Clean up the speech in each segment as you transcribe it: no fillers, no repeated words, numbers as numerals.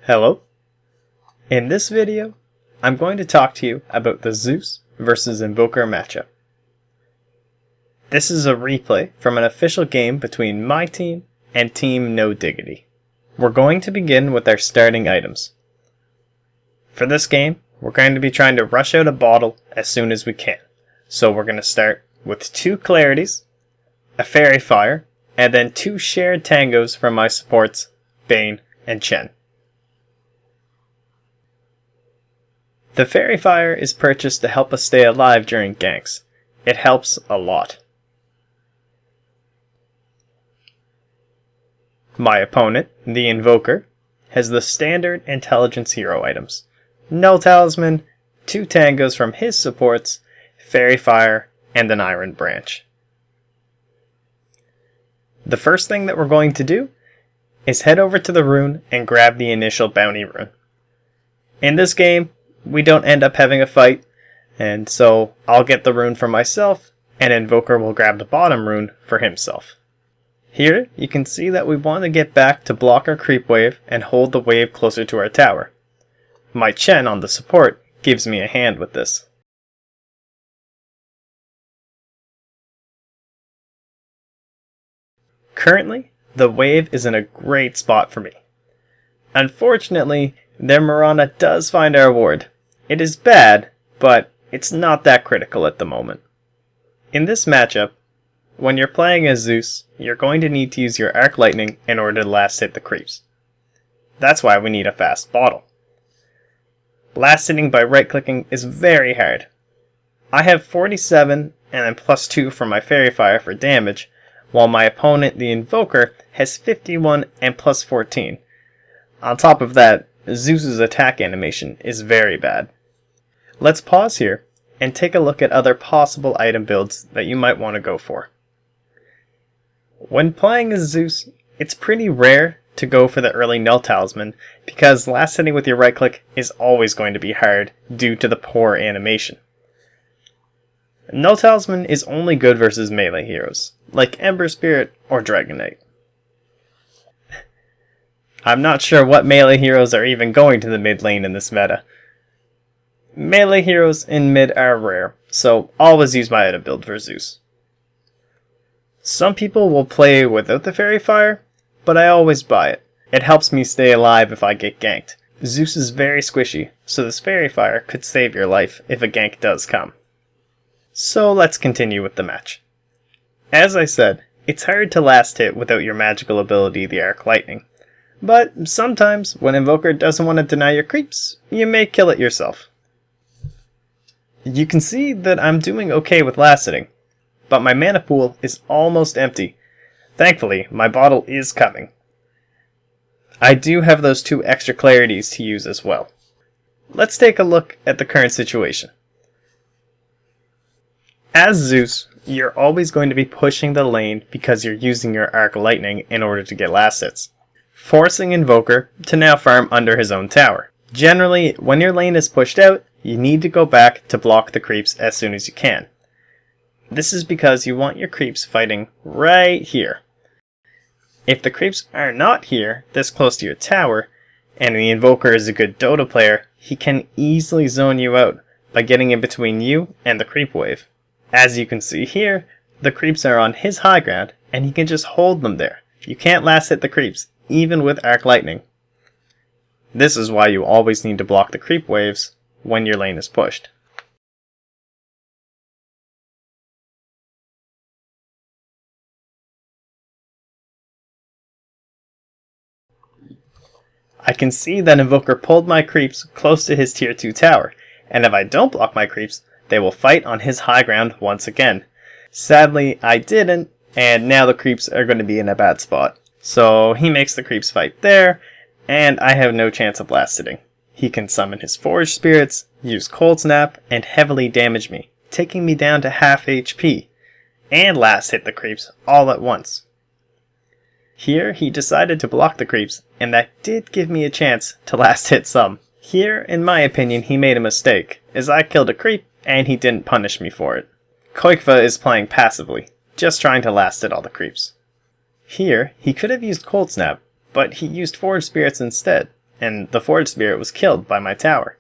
Hello. In this video, I'm going to talk to you about the Zeus versus Invoker matchup. This is a replay from an official game between my team and Team No Diggity. We're going to begin with our starting items. For this game, we're going to be trying to rush out a bottle as soon as we can. So we're going to start with 2 Clarities, a Fairy Fire, and then 2 shared Tangos from my supports, Bane and Chen. The Fairy Fire is purchased to help us stay alive during ganks. It helps a lot. My opponent, the Invoker, has the standard intelligence hero items. No Talisman, 2 Tangos from his supports, Fairy Fire, and an Iron Branch. The first thing that we're going to do is head over to the rune and grab the initial bounty rune. In this game, we don't end up having a fight, and so I'll get the rune for myself, and Invoker will grab the bottom rune for himself. Here, you can see that we want to get back to block our creep wave and hold the wave closer to our tower. My Chen on the support gives me a hand with this. Currently, the wave is in a great spot for me. Unfortunately, their Mirana does find our ward. It is bad, but it's not that critical at the moment. In this matchup, when you're playing as Zeus, you're going to need to use your Arc Lightning in order to last hit the creeps. That's why we need a fast bottle. Last hitting by right clicking is very hard. I have 47 and then +2 for my Fairy Fire for damage, while my opponent, the Invoker, has 51 and +14. On top of that, Zeus's attack animation is very bad. Let's pause here and take a look at other possible item builds that you might want to go for. When playing as Zeus, it's pretty rare to go for the early No Talisman because last hitting with your right click is always going to be hard due to the poor animation. No Talisman is only good versus melee heroes, like Ember Spirit or Dragon Knight. I'm not sure what melee heroes are even going to the mid lane in this meta. Melee heroes in mid are rare, so always use my item build for Zeus. Some people will play without the Fairy Fire, but I always buy it. It helps me stay alive if I get ganked. Zeus is very squishy, so this Fairy Fire could save your life if a gank does come. So let's continue with the match. As I said, it's hard to last hit without your magical ability, the Arc Lightning. But sometimes, when Invoker doesn't want to deny your creeps, you may kill it yourself. You can see that I'm doing okay with last hitting, but my mana pool is almost empty. Thankfully, my bottle is coming. I do have those 2 extra Clarities to use as well. Let's take a look at the current situation. As Zeus, you're always going to be pushing the lane because you're using your Arc Lightning in order to get last hits, forcing Invoker to now farm under his own tower. Generally, when your lane is pushed out, you need to go back to block the creeps as soon as you can. This is because you want your creeps fighting right here. If the creeps are not here, this close to your tower, and the Invoker is a good Dota player, he can easily zone you out by getting in between you and the creep wave. As you can see here, the creeps are on his high ground, and he can just hold them there. You can't last hit the creeps, even with Arc Lightning. This is why you always need to block the creep waves when your lane is pushed. I can see that Invoker pulled my creeps close to his tier 2 tower, and if I don't block my creeps, they will fight on his high ground once again. Sadly, I didn't, and now the creeps are going to be in a bad spot. So he makes the creeps fight there, and I have no chance of last hitting. He can summon his Forge Spirits, use Cold Snap, and heavily damage me, taking me down to half HP, and last hit the creeps all at once. Here, he decided to block the creeps, and that did give me a chance to last hit some. Here, in my opinion, he made a mistake, as I killed a creep, and he didn't punish me for it. Pvgna is playing passively, just trying to last hit all the creeps. Here, he could have used Cold Snap, but he used Forge Spirits instead, and the Forge Spirit was killed by my tower.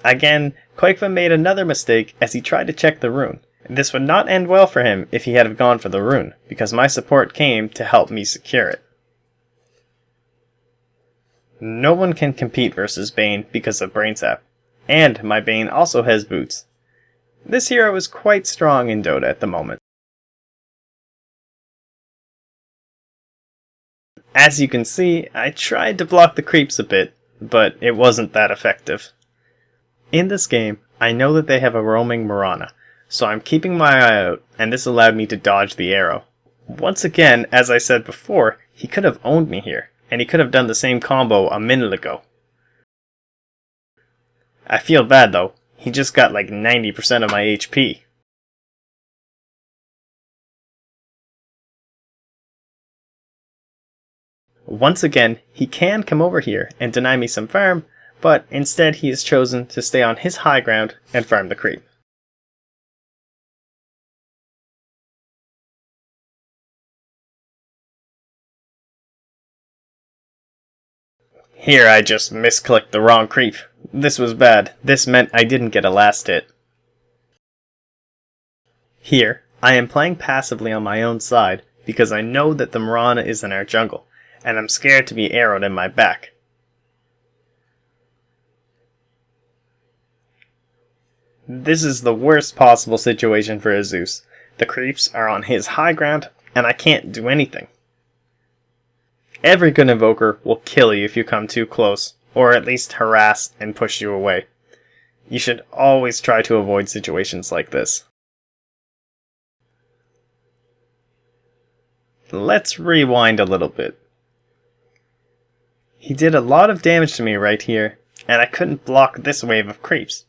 Again, Pvgna made another mistake as he tried to check the rune. This would not end well for him if he had gone for the rune, because my support came to help me secure it. No one can compete versus Bane because of Brain Sap, and my Bane also has boots. This hero is quite strong in Dota at the moment. As you can see, I tried to block the creeps a bit, but it wasn't that effective. In this game, I know that they have a roaming Mirana, so I'm keeping my eye out, and this allowed me to dodge the arrow. Once again, as I said before, he could have owned me here, and he could have done the same combo a minute ago. I feel bad though, he just got like 90% of my HP. Once again, he can come over here and deny me some farm, but instead he has chosen to stay on his high ground and farm the creep. Here I just misclicked the wrong creep. This was bad. This meant I didn't get a last hit. Here, I am playing passively on my own side because I know that the Mirana is in our jungle, and I'm scared to be arrowed in my back. This is the worst possible situation for a Zeus. The creeps are on his high ground, and I can't do anything. Every good Invoker will kill you if you come too close, or at least harass and push you away. You should always try to avoid situations like this. Let's rewind a little bit. He did a lot of damage to me right here, and I couldn't block this wave of creeps.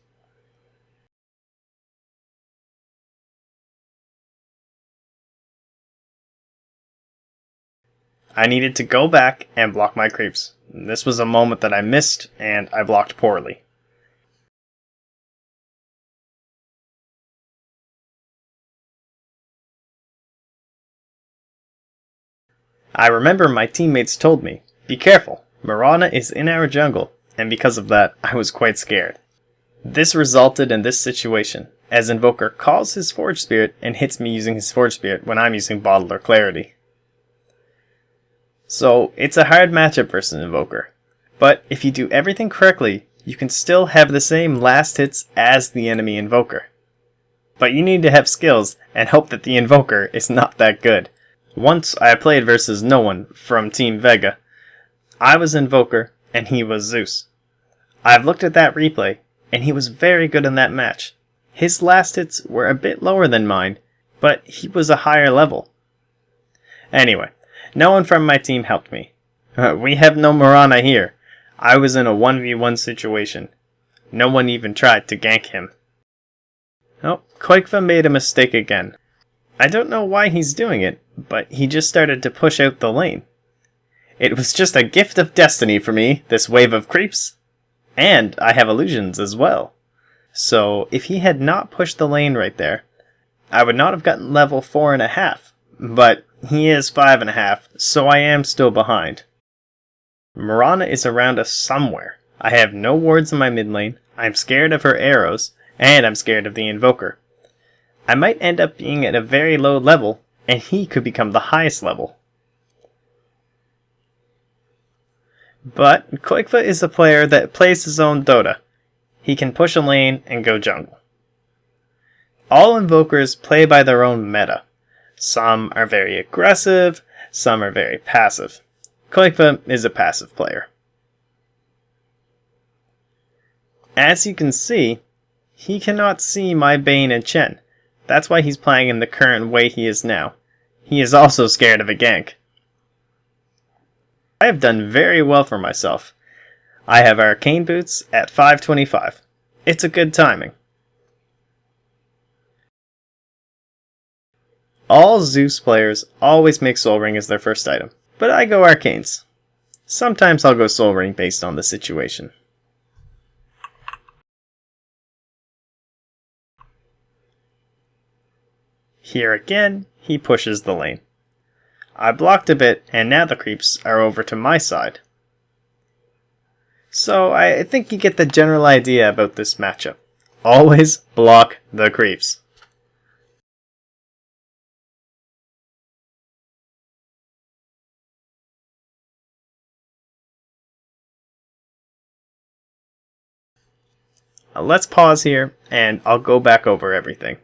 I needed to go back and block my creeps. This was a moment that I missed, and I blocked poorly. I remember my teammates told me, "Be careful, Mirana is in our jungle," and because of that, I was quite scared. This resulted in this situation, as Invoker calls his Forge Spirit and hits me using his Forge Spirit when I'm using Bottle or Clarity. So, it's a hard matchup versus Invoker. But if you do everything correctly, you can still have the same last hits as the enemy Invoker. But you need to have skills and hope that the Invoker is not that good. Once I played versus no one from Team Pvgna. I was Invoker and he was Zeus. I've looked at that replay and he was very good in that match. His last hits were a bit lower than mine, but he was a higher level. Anyway, no one from my team helped me. We have no Mirana here. I was in a 1v1 situation. No one even tried to gank him. Oh, Pvgna made a mistake again. I don't know why he's doing it, but he just started to push out the lane. It was just a gift of destiny for me, this wave of creeps. And I have illusions as well. So if he had not pushed the lane right there, I would not have gotten level 4.5. But he is 5.5, so I am still behind. Mirana is around us somewhere. I have no wards in my mid lane, I'm scared of her arrows, and I'm scared of the Invoker. I might end up being at a very low level, and he could become the highest level. But Pvgna is a player that plays his own Dota. He can push a lane and go jungle. All Invokers play by their own meta. Some are very aggressive, some are very passive. Pvgna is a passive player. As you can see, he cannot see my Bane and Chen. That's why he's playing in the current way he is now. He is also scared of a gank. I have done very well for myself. I have Arcane Boots at 525. It's a good timing. All Zeus players always make Soul Ring as their first item, but I go Arcanes. Sometimes I'll go Soul Ring based on the situation. Here again, he pushes the lane. I blocked a bit, and now the creeps are over to my side. So I think you get the general idea about this matchup. Always block the creeps. Let's pause here, and I'll go back over everything.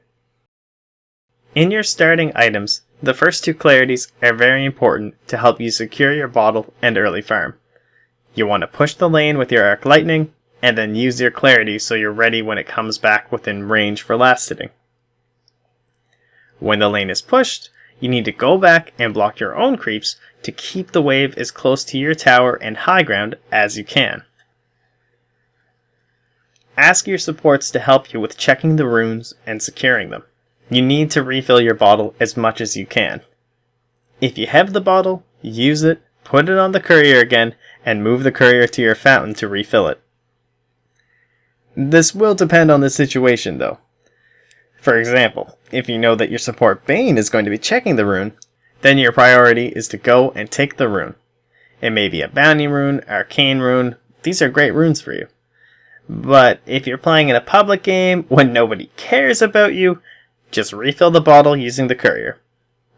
In your starting items, the first two clarities are very important to help you secure your bottle and early farm. You want to push the lane with your arc lightning, and then use your clarity so you're ready when it comes back within range for last hitting. When the lane is pushed, you need to go back and block your own creeps to keep the wave as close to your tower and high ground as you can. Ask your supports to help you with checking the runes and securing them. You need to refill your bottle as much as you can. If you have the bottle, use it, put it on the courier again, and move the courier to your fountain to refill it. This will depend on the situation though. For example, if you know that your support Bane is going to be checking the rune, then your priority is to go and take the rune. It may be a bounty rune, arcane rune, these are great runes for you. But if you're playing in a public game when nobody cares about you, just refill the bottle using the courier.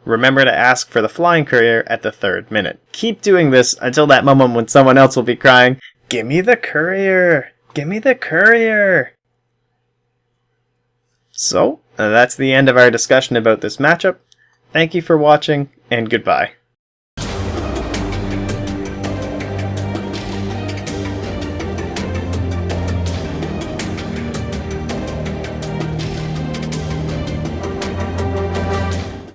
Remember to ask for the flying courier at the 3rd minute. Keep doing this until that moment when someone else will be crying, "Give me the courier! Give me the courier!" So, that's the end of our discussion about this matchup. Thank you for watching, and goodbye.